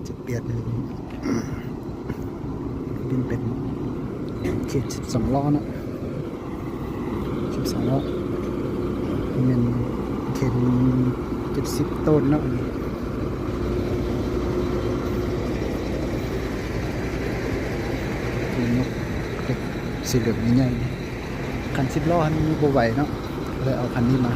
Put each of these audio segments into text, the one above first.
จะเปลี่ยนบินเป็นเขต12 ล้อนะ12 ล้อเป็นเขต70 ต้นนะคือนกเด็กสีเหลืองนี่ใหญ่คัน10 ล้อคันนี้บ่ไหวเนาะเลยเอาคันนี้มา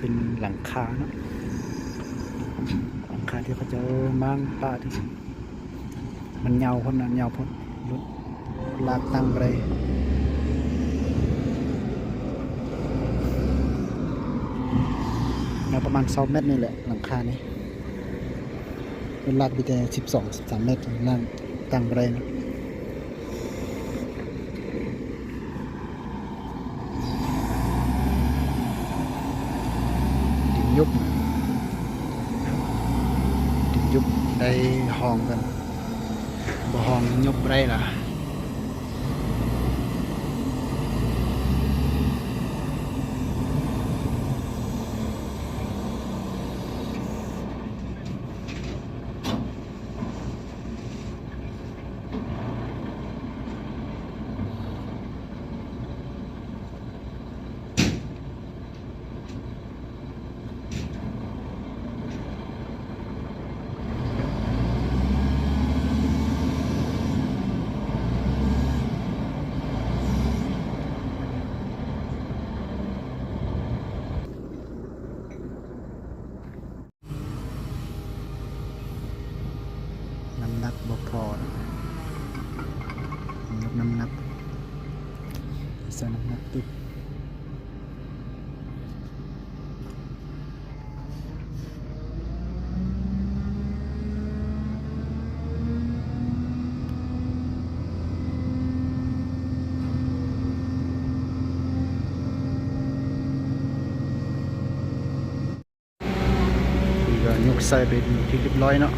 เป็นหลังคาเนาะหลังคาที่เขาจะมางป่าที่มันเงาพ้นนะเงาพ้นรถลากตั้งไปประมาณ2 เมตรนี่แหละหลังคานี้มันลากไปแต่12-13 เมตรล่างตั้งไปนะยุบได้ห้องกันบ่ห้องยุบไรล่ะน้ำหนักบ่พอยกน้ำหนักใส่น้ำหนักติดยกใส่เป็นที่เรียบร้อยเนาะ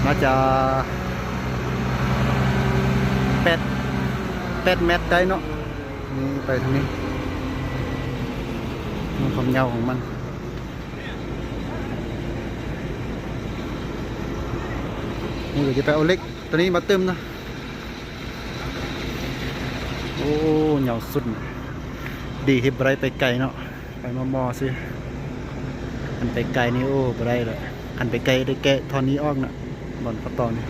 น่าจะ8 เมตรได้เนาะนี่ไปทางนี้ความยาวของมันนี่เดี๋ยวจะไปเอาเล็กตัวนี้มาเติมนะโอ้ยาวสุดดีที่ไรไปไกลเนาะไปมอสิมันไปไกลนี่โอ้ไรเลยอันไปไกลได้แกะทอนนี้ออกนะบอลพัตตอนนี้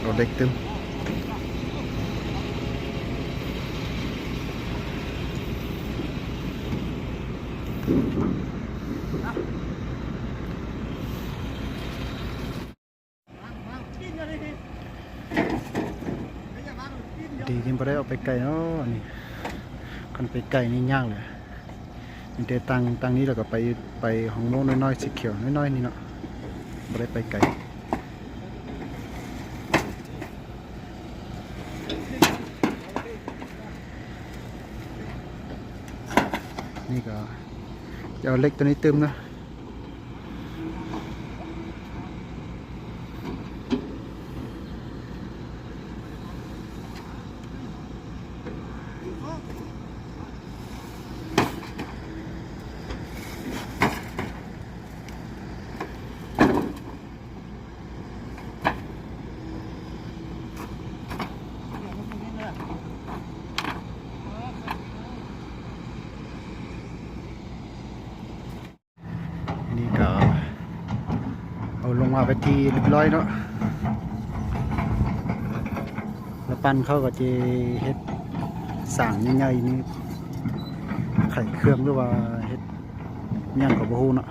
เอาเล็กเติม ดีที่บ่ได้เอาไปไกลเนาะนี่คันไปไกลนี่ยากเลยมีแต่ตังนี้แล้วก็ไปห้องโน้นน้อยๆสีเขียวน้อยๆนี่เนาะบ่ได้ไปไกลนี่ก็จะเอาเล็กตัวนี้เติมนะนี่ก็เอาลงมาไปทีเรียบร้อยเนาะแล้วปั้นเขาก็จะเฮ็ดสร้างใหญ่ๆนี่ไข่เครื่องหรือว่าเฮ็ดย่างกับบ่ฮู้เนาะ